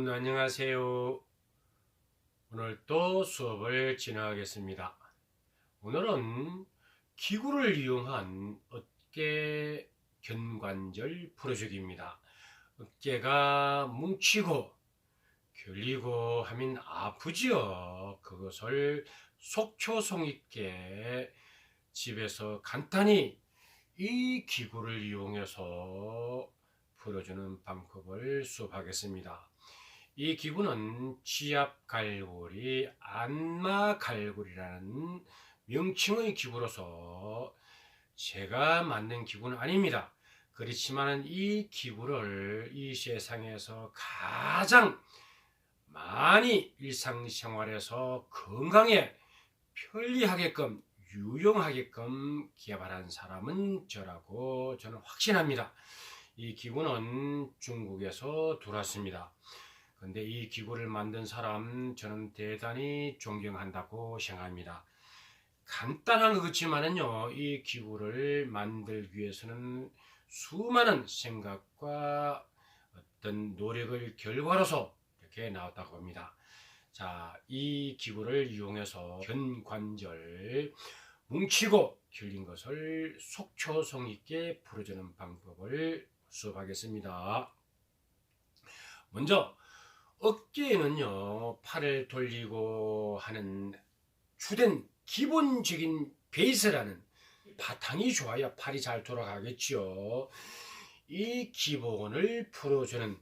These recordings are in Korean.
여러분 안녕하세요. 오늘 또 수업을 진행하겠습니다. 오늘은 기구를 이용한 어깨 견관절 풀어주기입니다. 어깨가 뭉치고 결리고 하면 아프지요. 그것을 속초성 있게 집에서 간단히 이 기구를 이용해서 풀어주는 방법을 수업하겠습니다. 이 기구는 지압갈고리, 안마갈고리라는 명칭의 기구로서 제가 만든 기구는 아닙니다. 그렇지만 이 기구를 이 세상에서 가장 많이 일상생활에서 건강에 편리하게끔 유용하게끔 개발한 사람은 저라고 저는 확신합니다. 이 기구는 중국에서 들어왔습니다. 근데 이 기구를 만든 사람 저는 대단히 존경한다고 생각합니다. 간단한 것 같지만은요, 이 기구를 만들기 위해서는 수많은 생각과 어떤 노력의 결과로서 이렇게 나왔다고 합니다. 자, 이 기구를 이용해서 견관절 뭉치고 결린 것을 속초성 있게 풀어주는 방법을 수업하겠습니다. 먼저 어깨에는요, 팔을 돌리고 하는 주된 기본적인 베이스라는 바탕이 좋아야 팔이 잘 돌아가겠죠. 이 기본을 풀어주는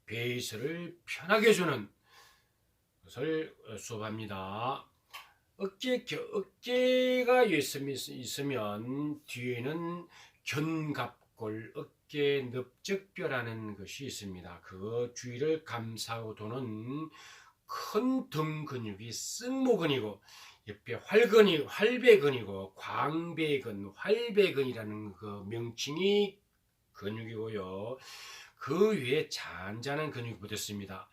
베이스를 편하게 해주는 것을 수업합니다. 어깨가 있으면 뒤에는 견갑골, 어깨 넓적뼈라는 것이 있습니다. 그 주위를 감싸고 도는 큰 등 근육이 승모근이고 옆에 활배근이고 광배근, 활배근이라는 그 명칭이 근육이고요. 그 위에 잔잔한 근육이 붙었습니다.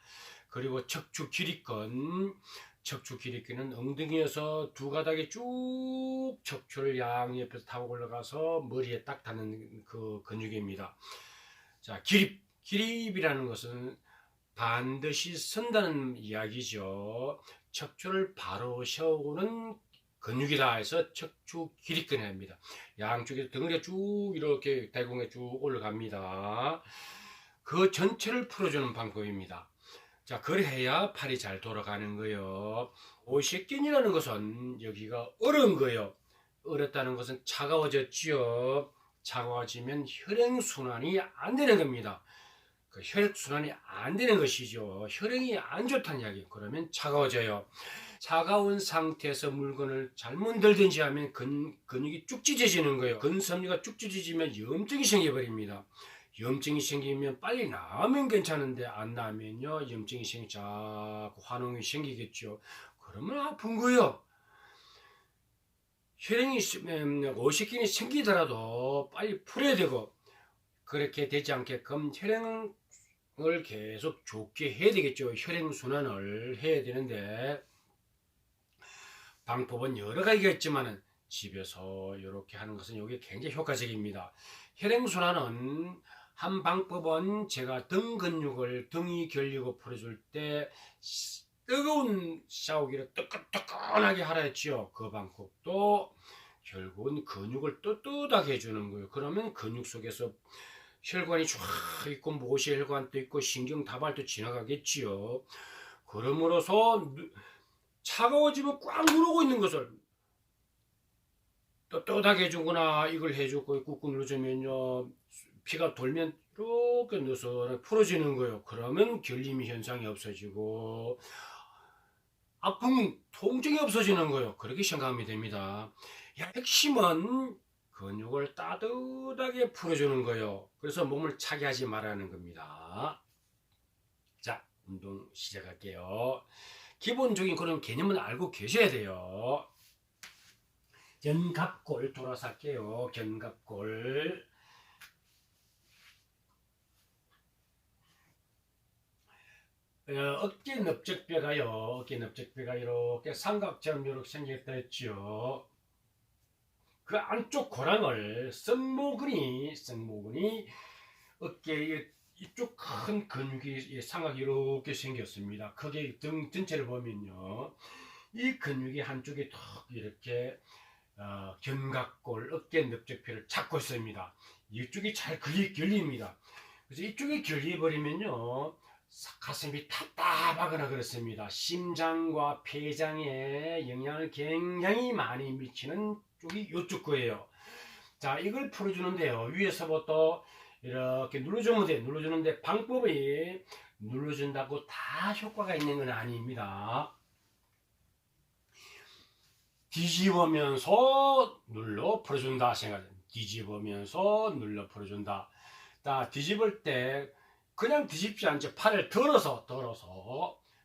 그리고 척추기립근, 척추기립근은 엉덩이에서 두 가닥이 쭉 척추를 양옆에서 타고 올라가서 머리에 딱 닿는 그 근육입니다. 자, 기립이라는 것은 반드시 선다는 이야기죠. 척추를 바로 세우는 근육이다 해서 척추기립근입니다. 양쪽에 덩어리가 쭉 이렇게 대공에 쭉 올라갑니다. 그 전체를 풀어주는 방법입니다. 자, 그래야 팔이 잘 돌아가는 거예요. 오십견이라는 것은 여기가 얼은 거예요. 얼었다는 것은 차가워졌지요. 차가워지면 혈액순환이 안 되는 겁니다. 그 혈액순환이 안 되는 것이죠. 혈액이 안 좋다는 이야기. 그러면 차가워져요. 차가운 상태에서 물건을 잘못 들든지 하면 근육이 쭉 찢어지는 거예요. 근섬유가 쭉 찢어지면 염증이 생겨버립니다. 염증이 생기면 빨리 나으면 괜찮은데 안 나으면요, 염증이 자꾸 화농이 생기겠죠. 그러면 아픈 거예요. 혈행이 오십견이 생기더라도 빨리 풀어야 되고, 그렇게 되지 않게끔 혈행을 계속 좋게 해야 되겠죠. 혈행순환을 해야 되는데 방법은 여러 가지가 있지만 집에서 이렇게 하는 것은 이게 굉장히 효과적입니다. 혈행순환은 한 방법은 제가 등 근육을 등이 결리고 풀어줄 때 뜨거운 샤워기를 뜨끈뜨끈하게 하라 했지요. 그 방법도 결국은 근육을 떳떳하게 해주는 거예요. 그러면 근육 속에서 혈관이 쫙 있고 모세혈관도 있고 신경다발도 지나가겠지요. 그러므로서 차가워지면 꽉 누르고 있는 것을 떳떳하게 해주거나 이걸 해주고 꾹꾹 눌러주면요, 피가 돌면 이렇게 넣어서 풀어지는 거예요. 그러면 결림 현상이 없어지고 아픔, 통증이 없어지는 거예요. 그렇게 생각하면 됩니다. 핵심은 근육을 따뜻하게 풀어주는 거예요. 그래서 몸을 차게 하지 말라는 겁니다. 자, 운동 시작할게요. 기본적인 그런 개념은 알고 계셔야 돼요. 견갑골 돌아서 할게요. 견갑골. 어깨 넓적뼈가요. 어깨 넓적뼈가 이렇게 삼각처럼 이렇게 생겼다 했죠. 그 안쪽 고랑을 승모근이 어깨에 이쪽 큰 근육이 상하게 이렇게 생겼습니다. 크게 등 전체를 보면요, 이 근육이 한쪽에 턱 이렇게 견갑골, 어깨 넓적뼈를 잡고 있습니다. 이쪽이 잘 결립니다. 그래서 이쪽이 결려버리면요, 가슴이 답답하거나 그렇습니다. 심장과 폐장에 영향을 굉장히 많이 미치는 쪽이 이쪽 거예요. 자, 이걸 풀어주는데요, 위에서부터 이렇게 눌러주면 돼요. 눌러주는데 방법이 눌러준다고 다 효과가 있는 건 아닙니다. 뒤집으면서 눌러 풀어준다 생각합니다. 뒤집으면서 눌러 풀어준다. 자, 뒤집을 때 그냥 뒤집지 않죠. 팔을 들어서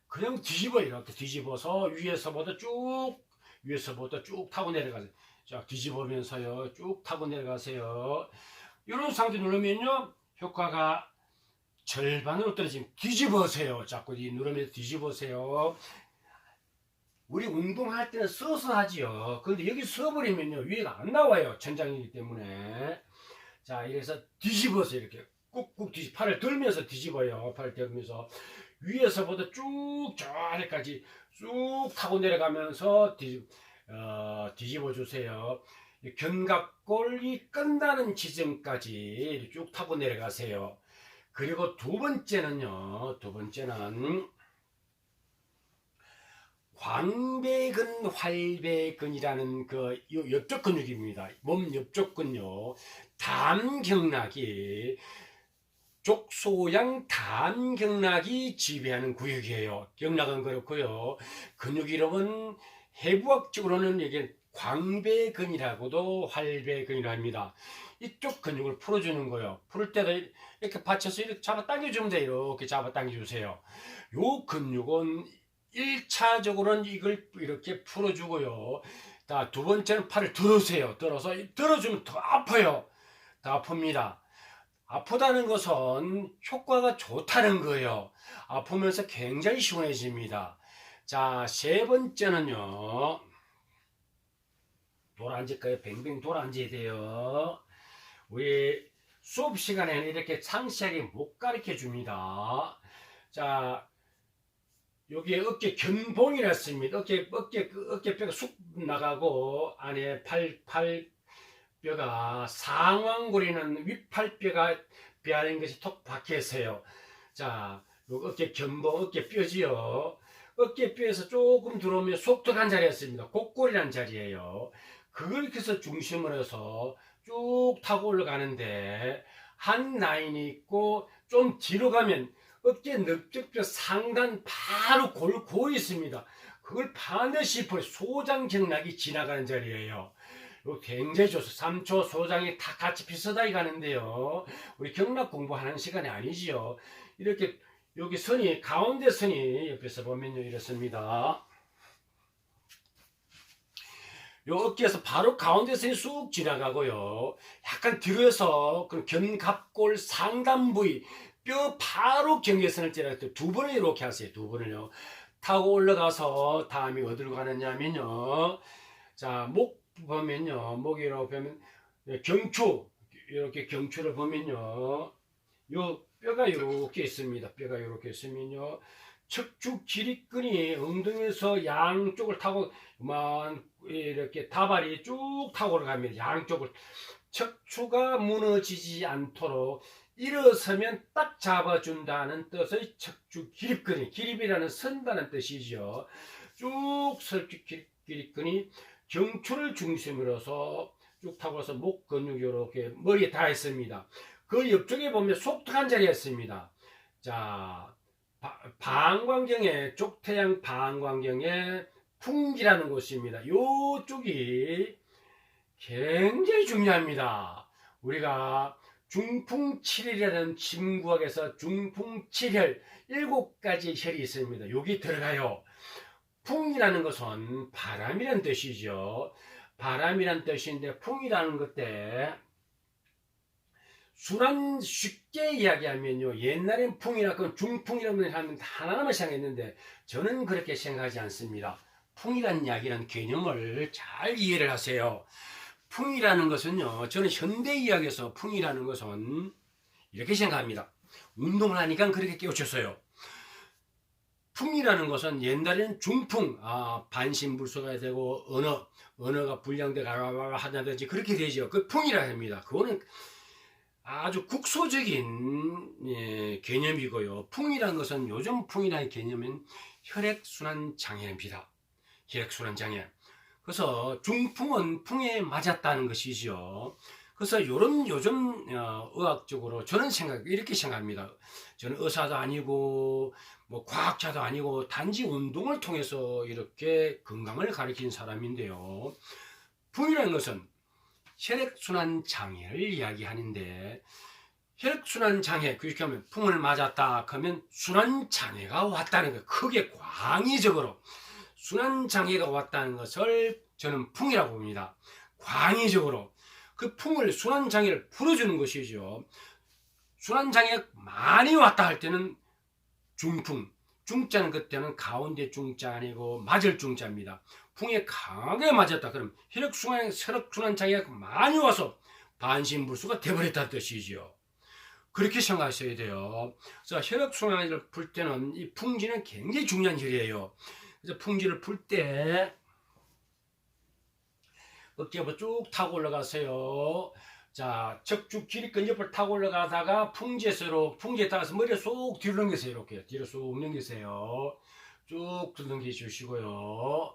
그냥 뒤집어, 이렇게 뒤집어서 위에서부터 쭉 타고 내려가세요. 자, 뒤집으면서요, 쭉 타고 내려가세요. 이런 상태 누르면요, 효과가 절반으로 떨어지면 뒤집으세요. 자꾸 누르면서 뒤집으세요. 우리 운동할 때는 서서 하지요. 그런데 여기 서버리면요, 위에가 안 나와요. 천장이기 때문에. 자, 이래서 뒤집어서 이렇게 꾹꾹 팔을 들면서 뒤집어요. 팔을 들면서 위에서부터 쭉 저 아래까지 쭉 타고 내려가면서 뒤집어 주세요. 견갑골이 끝나는 지점까지 쭉 타고 내려가세요. 그리고 두 번째는 광배근, 활배근이라는 그 옆쪽 근육입니다. 몸 옆쪽 근육, 담경락이, 족소양 담경락이 지배하는 구역이에요. 경락은 그렇고요. 근육 이름은 해부학적으로는 이게 광배근이라고도 활배근이라 합니다. 이쪽 근육을 풀어주는 거예요. 풀을 때도 이렇게 받쳐서 이렇게 잡아 당겨주면 돼요. 이렇게 잡아 당겨주세요. 요 근육은 1차적으로는 이걸 이렇게 풀어주고요. 자, 두 번째는 팔을 들으세요. 들어주면 더 아파요. 더 아픕니다. 아프다는 것은 효과가 좋다는 거예요. 아프면서 굉장히 시원해집니다. 자, 세 번째는요, 돌아앉을까요? 뱅뱅 돌아앉아야 돼요. 우리 수업 시간에는 이렇게 상세하게 못 가르쳐 줍니다. 자, 여기에 어깨 견봉이라 씁니다. 어깨뼈가 쑥 나가고 안에 팔뼈가 상완골에는 윗팔뼈가 뼈라는 것이 톡 박혀 있어요. 자, 어깨 견봉, 어깨뼈지요. 어깨뼈에서 조금 들어오면 속덕한 자리였습니다. 곡골이라는 자리예요. 그걸 해서 중심으로 해서 쭉 타고 올라가는데 한 라인이 있고 좀 뒤로 가면 어깨 넓적뼈 상단 바로 골고 있습니다. 그걸 반드시 소장경락이 지나가는 자리예요. 이거 굉장히 좋습니다. 3초 소장이 다 같이 비슷하게 가는데요. 우리 경락 공부하는 시간이 아니지요. 이렇게 여기 선이, 가운데 선이 옆에서 보면요, 이렇습니다. 요 어깨에서 바로 가운데 선이 쑥 지나가고요. 약간 뒤로해서 그 견갑골 상단 부위, 뼈 바로 경계선을 찌를 때 두 번을 이렇게 하세요. 두 번을요. 타고 올라가서 다음에 어디로 가느냐면요. 자, 목 보면요. 목 이렇게 보면 경추, 이렇게 경추를 보면요. 요 뼈가 이렇게 있습니다. 뼈가 이렇게 있으면요. 척추 기립근이 엉덩이에서 양쪽을 타고 이렇게 다발이 쭉 타고 올라갑니다. 양쪽을. 척추가 무너지지 않도록 일어서면 딱 잡아준다는 뜻의 척추 기립근이, 기립이라는 선다는 뜻이죠. 쭉 척추 기립근이 경추를 중심으로 해서 쭉 타고 와서 목 근육이 이렇게 머리에 닿아 있습니다. 그 옆쪽에 보면 속턱한 자리가 있습니다. 자, 방광경에, 족태양 방광경에 풍기라는 곳입니다. 이쪽이 굉장히 중요합니다. 우리가 중풍칠혈이라는 진구학에서 중풍칠혈 7가지 혈이 있습니다. 여기 들어가요. 풍이라는 것은 바람이란 뜻이죠. 바람이란 뜻인데 풍이라는 것때 순한 쉽게 이야기하면요, 옛날엔 풍이라 그 중풍이라는 하면 하나만 생각했는데 저는 그렇게 생각하지 않습니다. 풍이라는 이야기는 개념을 잘 이해를 하세요. 풍이라는 것은요, 저는 현대 이야기에서 풍이라는 것은 이렇게 생각합니다. 운동을 하니까 그렇게 깨우쳤어요. 풍이라는 것은 옛날에는 중풍, 반신불수가 되고 언어가 불량되고 하다든지 그렇게 되죠. 그 풍이라 합니다. 그거는 아주 국소적인 개념이고요. 풍이라는 것은 요즘 풍이라는 개념은 혈액순환 장애입니다. 혈액순환 장애. 그래서 중풍은 풍에 맞았다는 것이죠. 그래서 요즘 의학적으로 저는 이렇게 생각합니다. 저는 의사도 아니고 뭐 과학자도 아니고 단지 운동을 통해서 이렇게 건강을 가르친 사람인데요. 풍이라는 것은 혈액순환 장애를 이야기하는데, 혈액순환 장애, 그렇게 하면 풍을 맞았다 하면 순환 장애가 왔다는 거, 크게 광의적으로 순환 장애가 왔다는 것을 저는 풍이라고 봅니다. 광의적으로 그 풍을, 순환 장애를 풀어주는 것이죠. 순환 장애가 많이 왔다 할 때는 중풍, 중자는 그때는 가운데 중자 아니고 맞을 중자입니다. 풍에 강하게 맞았다 그럼 혈액순환 장애가 많이 와서 반신불수가 되어버렸다는 뜻이죠. 그렇게 생각하셔야 돼요. 그래서 혈액순환을 풀 때는 이 풍지는 굉장히 중요한 일이에요. 그래서 풍지를 풀 때 어깨부터 쭉 타고 올라가세요. 자, 척추 기립근 옆을 타고 올라가다가 풍지에 따라서 머리를 쏙 뒤로 넘기세요. 이렇게 뒤로 쏙 넘기세요. 쭉 넘겨 주시고요.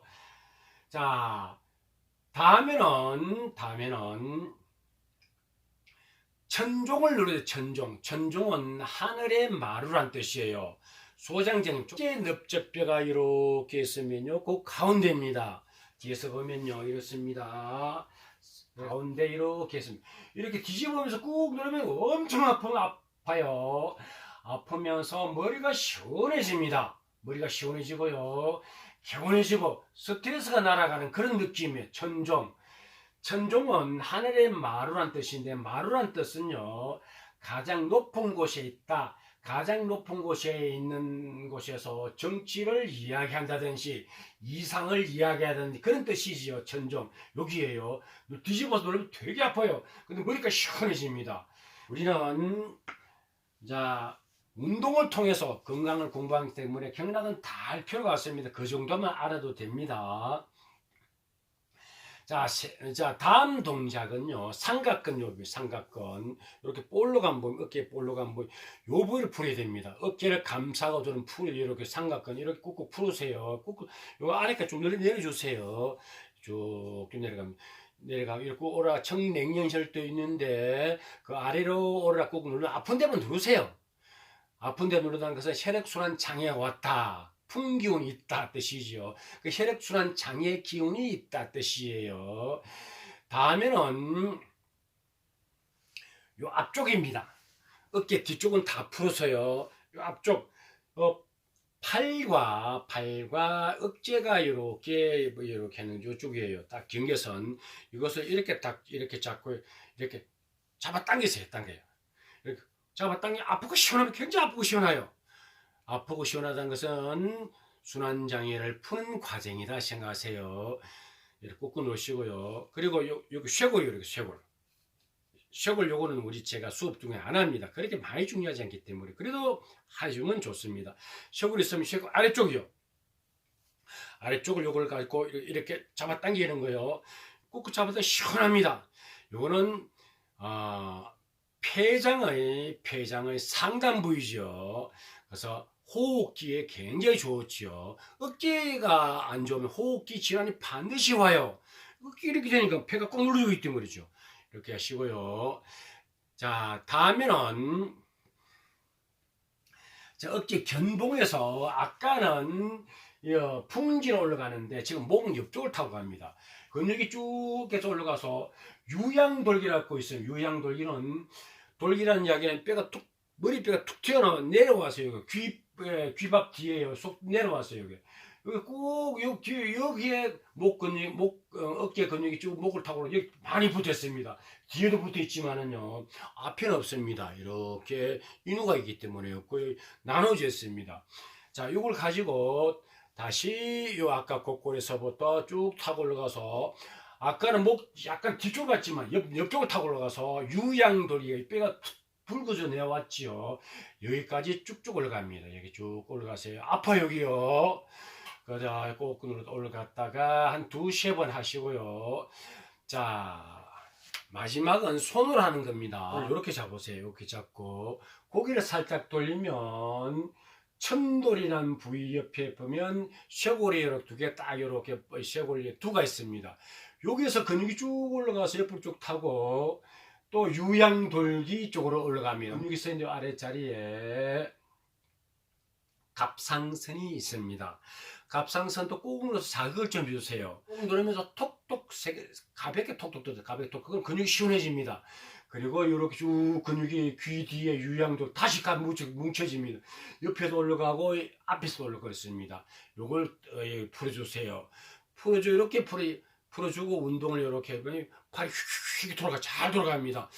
자, 다음에는 천종을 누르세요. 천종은 하늘의 마루란 뜻이에요. 소장장 쪽에 넓적뼈가 이렇게 있으면요, 그 가운데입니다. 뒤에서 보면요, 이렇습니다. 가운데 이렇게 있습니다. 이렇게 뒤집으면서 꾹 누르면 엄청 아파요. 아프면서 머리가 시원해집니다. 머리가 시원해지고요, 개운해지고 스트레스가 날아가는 그런 느낌이에요. 천종은 하늘의 마루란 뜻인데, 마루란 뜻은요, 가장 높은 곳에 있다, 가장 높은 곳에 있는 곳에서 정치를 이야기한다든지 이상을 이야기하든지 그런 뜻이지요. 천종 여기에요. 뒤집어서 누르면 되게 아파요. 근데 머리가 시원해집니다. 우리는 운동을 통해서 건강을 공부하기 때문에 경락은 다 할 필요가 없습니다. 그 정도만 알아도 됩니다. 다음 동작은요, 삼각근. 이렇게 볼록 한번, 어깨 볼록 한번, 요 부위를 풀어야 됩니다. 어깨를 감싸고 저는 이렇게 삼각근, 이렇게 꾹꾹 풀으세요. 요 아래까지 좀 내려주세요. 쭉 내려가면, 이렇게 청냉면혈도 있는데, 그 아래로 오라 꾹 아픈 데만 누르세요. 아픈 데 누르다는 것은 혈액순환 장애가 왔다, 풍기운이 있다 뜻이죠. 그 혈액순환 장애 기운이 있다 뜻이에요. 다음에는 요 앞쪽입니다. 어깨 뒤쪽은 다 풀어서요, 요 앞쪽 팔과 어깨가 이렇게 하는 요쪽이에요. 딱 경계선, 이것을 이렇게 잡고 이렇게 잡아 당기세요. 이렇게 잡아 당기. 아프고 시원하면 굉장히 아프고 시원해요. 아프고 시원하다는 것은 순환장애를 푸는 과정이다 생각하세요. 이렇게 꾹꾹 놓으시고요. 그리고 여기 쇄골, 쇄골 요거는 제가 수업 중에 안 합니다. 그렇게 많이 중요하지 않기 때문에 그래도 해주면 좋습니다. 쇄골 있으면 쇄골 아래쪽이요. 아래쪽을 요걸 가지고 이렇게 잡아 당기는 거예요. 꾹꾹 잡아도 시원합니다. 요거는 폐장의 상단 부위죠. 그래서 호흡기에 굉장히 좋지요. 어깨가 안 좋으면 호흡기 질환이 반드시 와요. 이렇게 되니까 폐가 꽉 눌러져 있기 때문이죠. 이렇게 하시고요. 자, 다음에는 어깨 견봉에서 아까는 풍지로 올라가는데 지금 목 옆쪽을 타고 갑니다. 근육이 쭉 해서 올라가서 유양돌기라고 있어요. 유양돌기는, 돌기라는 이야기는 머리뼈가 툭 튀어나와 내려와서요. 귀밥 뒤에요. 쏙 내려왔어요. 여기 꼭 여기에 어깨 근육이 쭉 목을 타고 여기 많이 붙어 있습니다. 뒤에도 붙어 있지만은요, 앞에는 없습니다. 이렇게 인후가 있기 때문에 나눠져 있습니다. 자, 이걸 가지고 다시 아까 곳곳에서부터 쭉 타고 올라가서, 아까는 목 약간 뒤쪽 같지만 옆쪽을 타고 올라가서 유양돌이 뼈가 붉어져 내려왔지요. 여기까지 쭉쭉 올라갑니다. 여기 쭉 올라가세요. 아파 여기요. 그자 꼭 올라갔다가 한 두세 번 하시고요. 자, 마지막은 손으로 하는 겁니다. 이렇게 잡으세요. 이렇게 잡고 고개를 살짝 돌리면 천돌이라는 부위 옆에 보면 쇄골이 이렇게 두 개 딱 이렇게 쇄골이 두가 있습니다. 여기에서 근육이 쭉 올라가서 옆으로 쭉 타고 또 유양돌기 쪽으로 올라갑니다. 근육이 있는 아랫자리에 갑상선이 있습니다. 갑상선도 꾹 눌러서 자극을 좀 주세요. 꾹 누르면서 톡톡 가볍게 톡톡 뜯어 가볍게 톡 그건 근육이 시원해집니다. 그리고 이렇게 쭉 근육이 귀 뒤에 유양도 다시 뭉쳐집니다. 옆에도 올라가고 앞에서도 올라가고 있습니다. 요걸 풀어주세요. 풀어줘 이렇게 풀어주고 운동을 이렇게 해보니 팔이 휙휙 잘 돌아갑니다.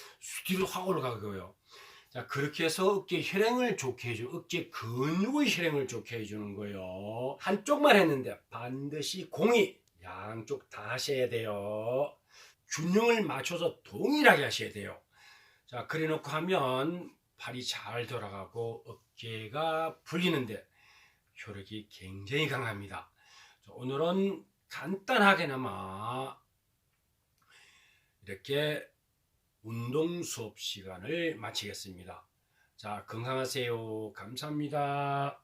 뒤로 확 올라가고요. 자, 그렇게 해서 어깨 혈행을 좋게 해주는, 어깨 근육의 혈행을 좋게 해주는 거예요. 한쪽만 했는데 반드시 공이 양쪽 다 하셔야 돼요. 균형을 맞춰서 동일하게 하셔야 돼요. 자, 그래 놓고 하면 팔이 잘 돌아가고 어깨가 풀리는데 효력이 굉장히 강합니다. 자, 오늘은 간단하게나마 이렇게 운동 수업 시간을 마치겠습니다. 자, 건강하세요. 감사합니다.